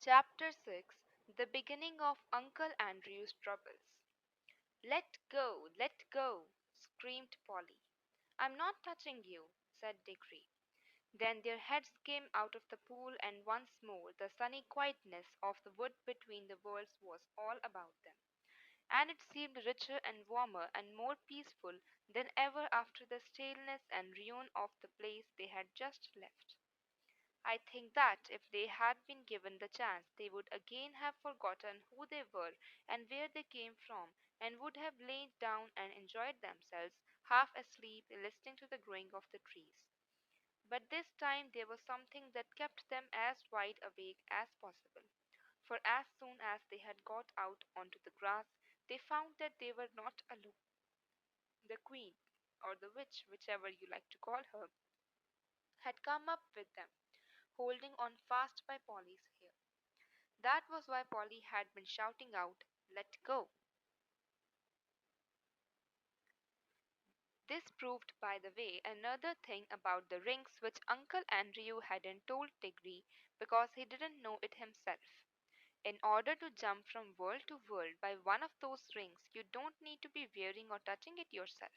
Chapter 6. The Beginning of Uncle Andrew's Troubles. Let go, screamed Polly. I'm not touching you, said Diggory. Then their heads came out of the pool, and once more the sunny quietness of the wood between the worlds was all about them. And it seemed richer and warmer and more peaceful than ever after the staleness and ruin of the place they had just left. I think that if they had been given the chance, they would again have forgotten who they were and where they came from, and would have lain down and enjoyed themselves, half asleep, listening to the growing of the trees. But this time there was something that kept them as wide awake as possible. For as soon as they had got out onto the grass, they found that they were not alone. The queen, or the witch, whichever you like to call her, had come up with them, holding on fast by Polly's hair. That was why Polly had been shouting out, "Let go!" This proved, by the way, another thing about the rings which Uncle Andrew hadn't told Tiggy because he didn't know it himself. In order to jump from world to world by one of those rings, you don't need to be wearing or touching it yourself.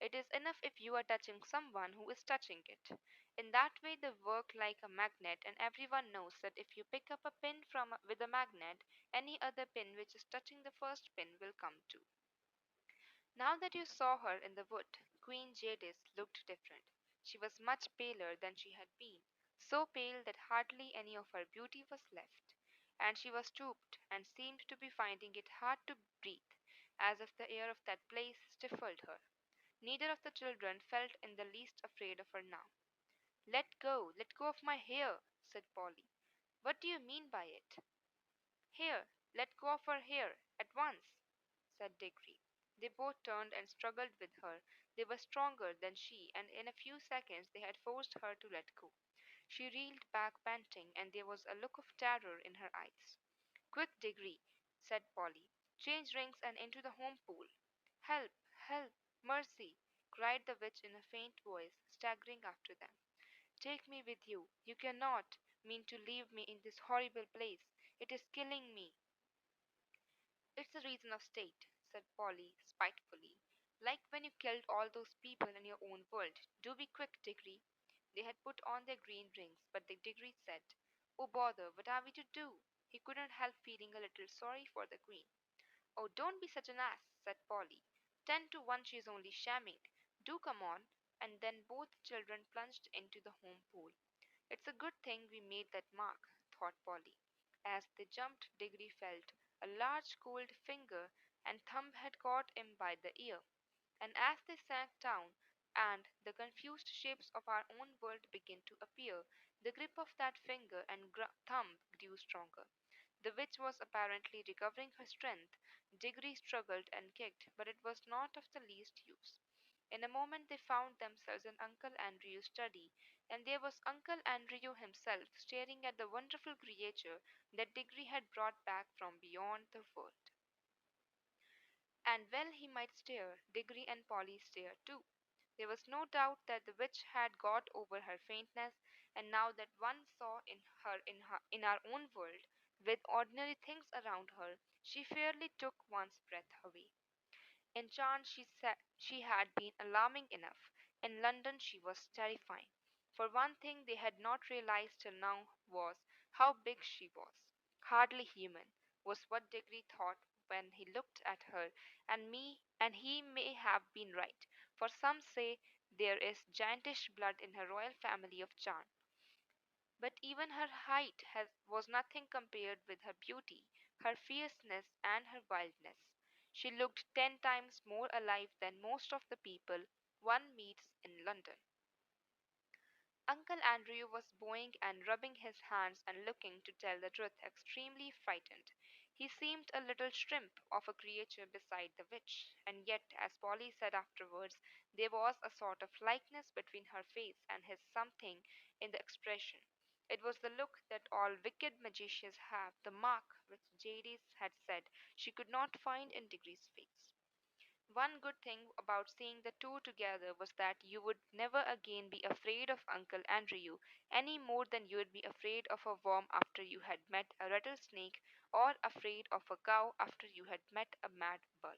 It is enough if you are touching someone who is touching it. In that way, they work like a magnet, and everyone knows that if you pick up a pin with a magnet, any other pin which is touching the first pin will come too. Now that you saw her in the wood, Queen Jadis looked different. She was much paler than she had been, so pale that hardly any of her beauty was left, and she was stooped and seemed to be finding it hard to breathe, as if the air of that place stifled her. Neither of the children felt in the least afraid of her now. Let go of my hair, said Polly. What do you mean by it? Here, let go of her hair, at once, said Diggory. They both turned and struggled with her. They were stronger than she, and in a few seconds they had forced her to let go. She reeled back panting, and there was a look of terror in her eyes. Quick, Diggory, said Polly. Change rings and into the home pool. Help! Help! Mercy! Cried the witch in a faint voice, staggering after them. Take me with you. You cannot mean to leave me in this horrible place. It is killing me. It's a reason of state, said Polly spitefully. Like when you killed all those people in your own world. Do be quick, Diggory. They had put on their green rings, but the Diggory said, Oh bother, what are we to do? He couldn't help feeling a little sorry for the queen. Oh, don't be such an ass, said Polly. 10 to 1 she is only shamming. Do come on. And then both children plunged into the home pool. It's a good thing we made that mark, thought Polly. As they jumped, Diggory felt a large cold finger and thumb had caught him by the ear. And as they sank down, and the confused shapes of our own world began to appear, the grip of that finger and thumb grew stronger. The witch was apparently recovering her strength. Diggory struggled and kicked, but it was not of the least use. In a moment they found themselves in Uncle Andrew's study, and there was Uncle Andrew himself staring at the wonderful creature that Diggory had brought back from beyond the world. And well he might stare, Diggory and Polly stared too. There was no doubt that the witch had got over her faintness, and now that one saw her in our own world, with ordinary things around her, she fairly took one's breath away. In Charn she said she had been alarming enough. In London she was terrifying. For one thing they had not realized till now was how big she was. Hardly human, was what Diggory thought when he looked at her and he may have been right, for some say there is giantish blood in her royal family of Charn. But even her was nothing compared with her beauty, her fierceness, and her wildness. She looked 10 times more alive than most of the people one meets in London. Uncle Andrew was bowing and rubbing his hands and looking, to tell the truth, extremely frightened. He seemed a little shrimp of a creature beside the witch, and yet, as Polly said afterwards, there was a sort of likeness between her face and his, something in the expression. It was the look that all wicked magicians have, the mark which Jadis had said she could not find in Diggory's face. One good thing about seeing the two together was that you would never again be afraid of Uncle Andrew any more than you would be afraid of a worm after you had met a rattlesnake or afraid of a cow after you had met a mad bull.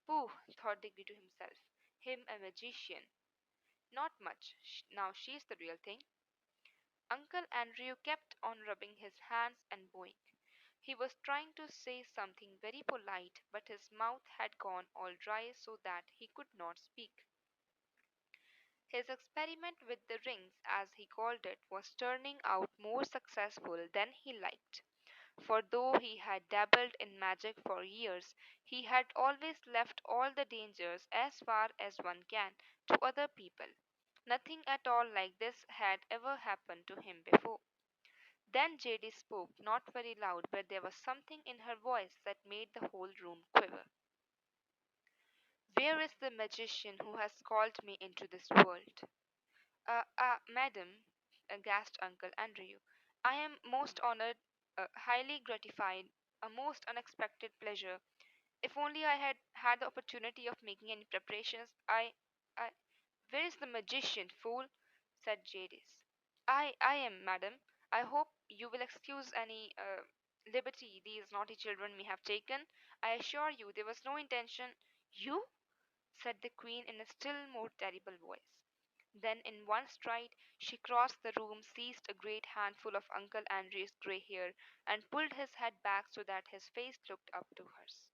Pooh, thought Digby to himself. Him a magician. Not much. Now she's the real thing. Uncle Andrew kept on rubbing his hands and bowing. He was trying to say something very polite, but his mouth had gone all dry so that he could not speak. His experiment with the rings, as he called it, was turning out more successful than he liked. For though he had dabbled in magic for years, he had always left all the dangers as far as one can to other people. Nothing at all like this had ever happened to him before. Then J.D. spoke, not very loud, but there was something in her voice that made the whole room quiver. Where is the magician who has called me into this world? Madam, gasped Uncle Andrew, I am most honored, highly gratified, a most unexpected pleasure. If only I had had the opportunity of making any preparations, I, where is the magician, fool? Said Jadis. I am, madam. I hope you will excuse any liberty these naughty children may have taken. I assure you there was no intention. You? Said the queen in a still more terrible voice. Then, in one stride, she crossed the room, seized a great handful of Uncle Andrew's gray hair, and pulled his head back so that his face looked up to hers.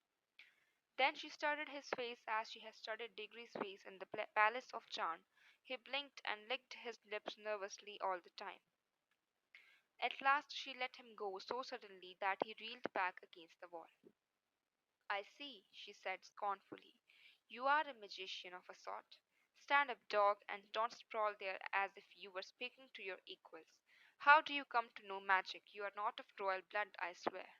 Then she studied his face as she had studied Diggory's face in the Palace of Charm. He blinked and licked his lips nervously all the time. At last she let him go so suddenly that he reeled back against the wall. I see, she said scornfully. You are a magician of a sort. Stand up, dog, and don't sprawl there as if you were speaking to your equals. How do you come to know magic? You are not of royal blood, I swear.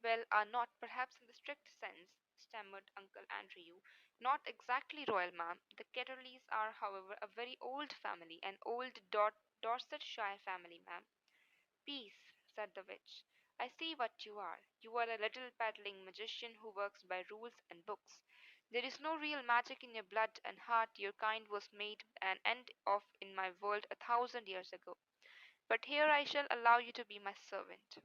Well, are not perhaps in the strict sense, stammered Uncle Andrew. Not exactly royal, ma'am. The Ketterleys are, however, a very old family, an old Dorsetshire family, ma'am. Peace, said the witch. I see what you are. You are a little paddling magician who works by rules and books. There is no real magic in your blood and heart. Your kind was made an end of in my world 1,000 years ago. But here I shall allow you to be my servant.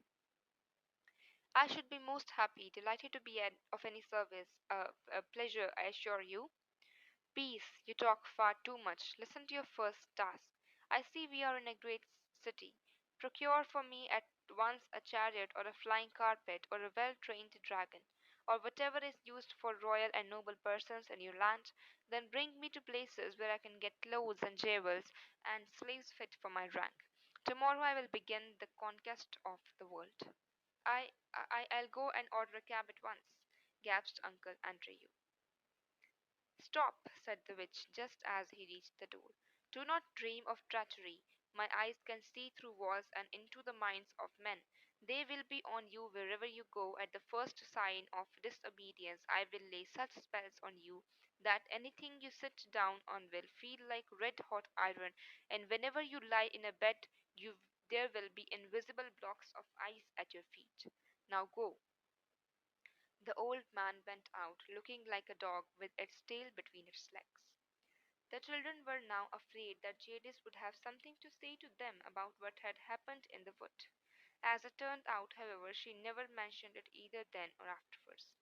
I should be most happy, delighted to be of any service. A pleasure, I assure you. Peace, you talk far too much. Listen to your first task. I see we are in a great city. Procure for me at once a chariot or a flying carpet or a well trained dragon, or whatever is used for royal and noble persons in your land. Then bring me to places where I can get clothes and jewels and slaves fit for my rank. Tomorrow I will begin the conquest of the world. I'll go and order a cab at once, gasped Uncle Andrew. Stop, said the witch just as he reached the door. Do not dream of treachery. My eyes can see through walls and into the minds of men. They will be on you wherever you go. At the first sign of disobedience, I will lay such spells on you that anything you sit down on will feel like red hot iron, and whenever you lie in a bed, there will be invisible blocks of ice at your feet. Now go. The old man went out, looking like a dog with its tail between its legs. The children were now afraid that Jadis would have something to say to them about what had happened in the wood. As it turned out, however, she never mentioned it either then or afterwards.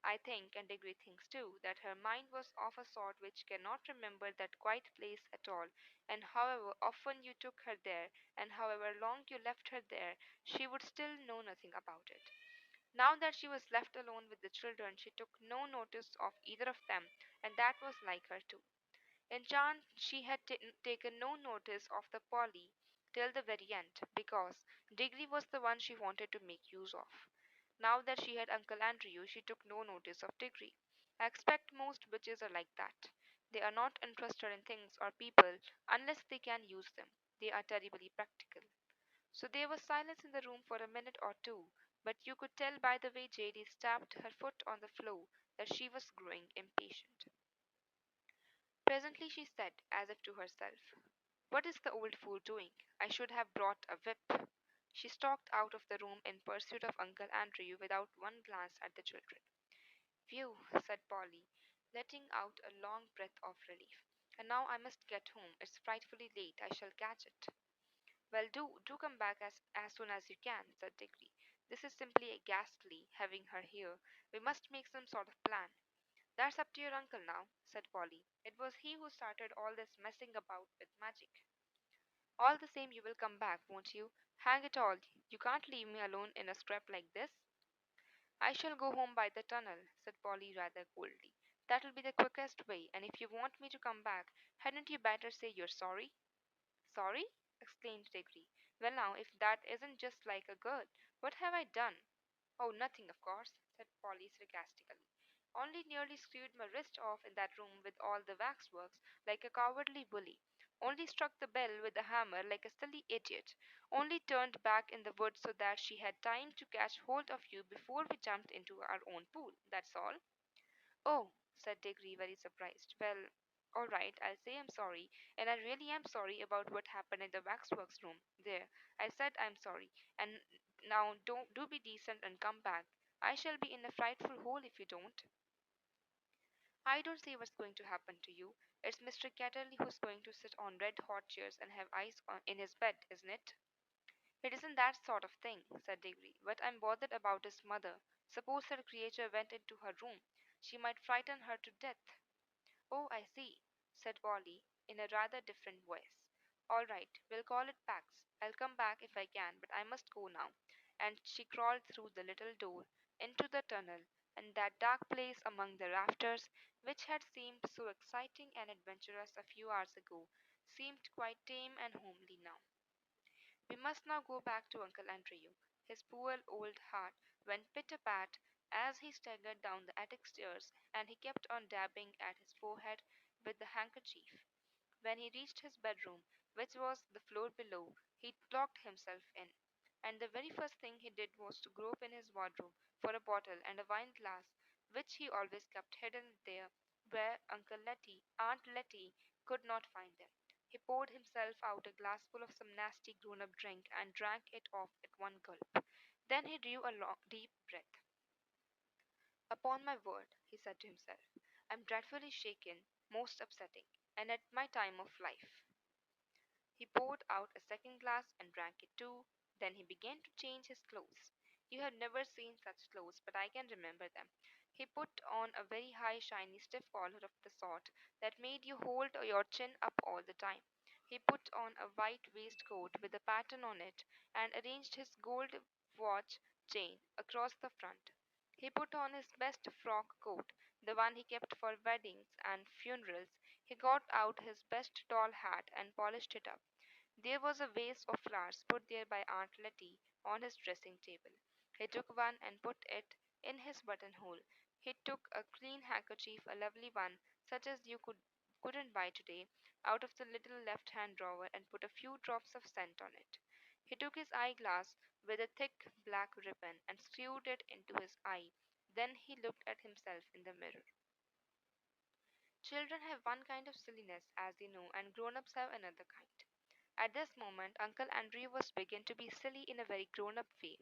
I think, and Digby thinks too, that her mind was of a sort which cannot remember that quiet place at all, and however often you took her there, and however long you left her there, she would still know nothing about it. Now that she was left alone with the children, she took no notice of either of them, and that was like her too. In chance, she had taken no notice of the Polly till the very end, because Digby was the one she wanted to make use of. Now that she had Uncle Andrew, she took no notice of Digby. I expect most witches are like that. They are not interested in things or people unless they can use them. They are terribly practical. So there was silence in the room for a minute or two, but you could tell by the way J.D. stamped her foot on the floor that she was growing impatient. Presently she said, as if to herself, what is the old fool doing? I should have brought a whip. She stalked out of the room in pursuit of Uncle Andrew without one glance at the children. Phew, said Polly, letting out a long breath of relief. And now I must get home. It's frightfully late. I shall catch it. Well, do come back as soon as you can, said Digby. This is simply ghastly, having her here. We must make some sort of plan. That's up to your uncle now, said Polly. It was he who started all this messing about with magic. All the same, you will come back, won't you? Hang it all, you can't leave me alone in a scrap like this. I shall go home by the tunnel, said Polly rather coldly. That'll be the quickest way, and if you want me to come back, hadn't you better say you're sorry? Sorry? Exclaimed Digby. Well, now, if that isn't just like a girl, what have I done? Oh, nothing, of course, said Polly sarcastically. Only nearly screwed my wrist off in that room with all the waxworks, like a cowardly bully. Only struck the bell with a hammer like a silly idiot. Only turned back in the woods so that she had time to catch hold of you before we jumped into our own pool. That's all. Oh, said Diggory, very surprised. Well, all right, I'll say I'm sorry, and I really am sorry about what happened in the waxworks room. There, I said I'm sorry, and now don't do be decent and come back. I shall be in a frightful hole if you don't. I don't see what's going to happen to you. It's Mr. Catterley who's going to sit on red hot chairs and have in his bed, isn't it? It isn't that sort of thing, said Diggory, but I'm bothered about his mother. Suppose that creature went into her room. She might frighten her to death. Oh, I see, said Polly in a rather different voice. All right, we'll call it Pax. I'll come back if I can, but I must go now. And she crawled through the little door into the tunnel, and that dark place among the rafters, which had seemed so exciting and adventurous a few hours ago, seemed quite tame and homely now. We must now go back to Uncle Andrew. His poor old heart went pit-a-pat as he staggered down the attic stairs, and he kept on dabbing at his forehead with the handkerchief. When he reached his bedroom, which was the floor below, he locked himself in. And the very first thing he did was to grope in his wardrobe for a bottle and a wine glass, which he always kept hidden there where Aunt Letty, could not find them. He poured himself out a glassful of some nasty grown up drink and drank it off at one gulp. Then he drew a long, deep breath. Upon my word, he said to himself, I'm dreadfully shaken, most upsetting, and at my time of life. He poured out a second glass and drank it too. Then he began to change his clothes. You have never seen such clothes, but I can remember them. He put on a very high, shiny, stiff collar of the sort that made you hold your chin up all the time. He put on a white waistcoat with a pattern on it and arranged his gold watch chain across the front. He put on his best frock coat, the one he kept for weddings and funerals. He got out his best tall hat and polished it up. There was a vase of flowers put there by Aunt Letty on his dressing table. He took one and put it in his buttonhole. He took a clean handkerchief, a lovely one, such as couldn't buy today, out of the little left-hand drawer and put a few drops of scent on it. He took his eyeglass with a thick black ribbon and screwed it into his eye. Then he looked at himself in the mirror. Children have one kind of silliness, as you know, and grown-ups have another kind. At this moment, Uncle Andrew was beginning to be silly in a very grown up way.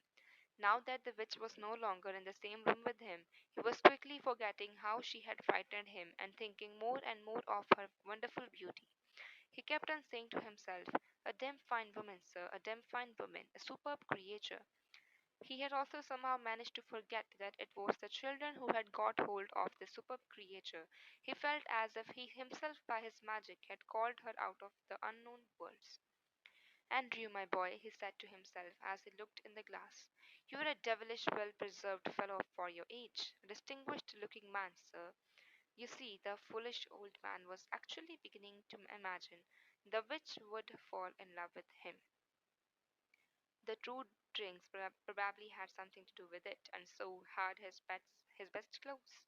Now that the witch was no longer in the same room with him, he was quickly forgetting how she had frightened him and thinking more and more of her wonderful beauty. He kept on saying to himself, a damn fine woman, sir, a damn fine woman, a superb creature. He had also somehow managed to forget that it was the children who had got hold of the superb creature. He felt as if he himself, by his magic, had called her out of the unknown worlds. Andrew, my boy, he said to himself as he looked in the glass, you are a devilish well preserved fellow for your age. A distinguished looking man, sir. You see, the foolish old man was actually beginning to imagine the witch would fall in love with him. The true drinks probably had something to do with it, and so had his best clothes.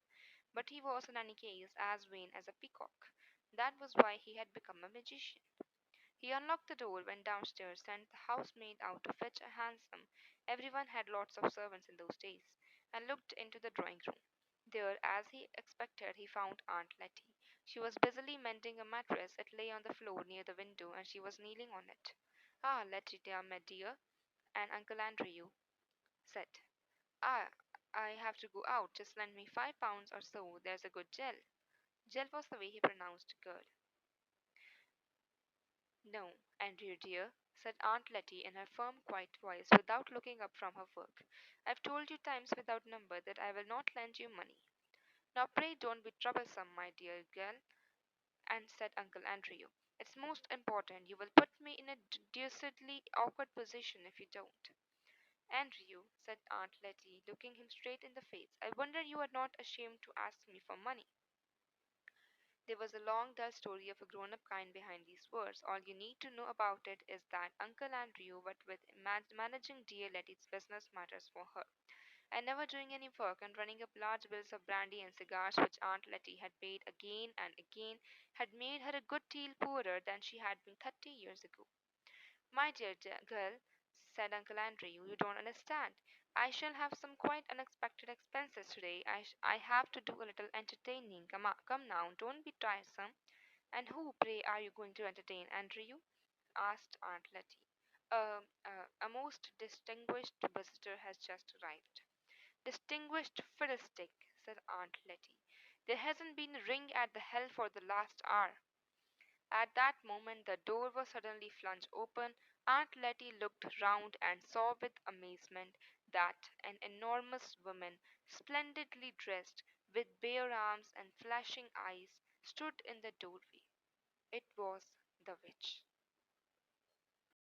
But he was, in any case, as vain as a peacock. That was why he had become a magician. He unlocked the door, went downstairs, sent the housemaid out to fetch a hansom. Everyone had lots of servants in those days, and looked into the drawing room. There, as he expected, he found Aunt Letty. She was busily mending a mattress. It lay on the floor near the window, and she was kneeling on it. Ah, Letty, dear, my dear, and Uncle Andrew said. Ah, I have to go out. Just lend me £5 or so. There's a good gel. Gel was the way he pronounced good. No, Andrew dear, said Aunt Letty in her firm, quiet voice without looking up from her work. I've told you times without number that I will not lend you money. Now pray don't be troublesome, my dear girl, and said Uncle Andrew. It's most important. You will put me in a deucedly awkward position if you don't. Andrew, said Aunt Letty, looking him straight in the face, I wonder you are not ashamed to ask me for money. There was a long, dull story of a grown up kind behind these words. All you need to know about it is that Uncle Andrew was with managing dear Letty's business matters for her, and never doing any work and running up large bills of brandy and cigars which Aunt Letty had paid again and again had made her a good deal poorer than she had been 30 years ago. My dear girl, said Uncle Andrew, you don't understand. I shall have some quite unexpected expenses today. I have to do a little entertaining. Come now, don't be tiresome. And who, pray, are you going to entertain, Andrew? Asked Aunt Letty. A most distinguished visitor has just arrived. Distinguished fiddlestick, said Aunt Letty. There hasn't been a ring at the hell for the last hour. At that moment the door was suddenly flung open. Aunt Letty looked round and saw with amazement that an enormous woman, splendidly dressed, with bare arms and flashing eyes, stood in the doorway. It was the witch.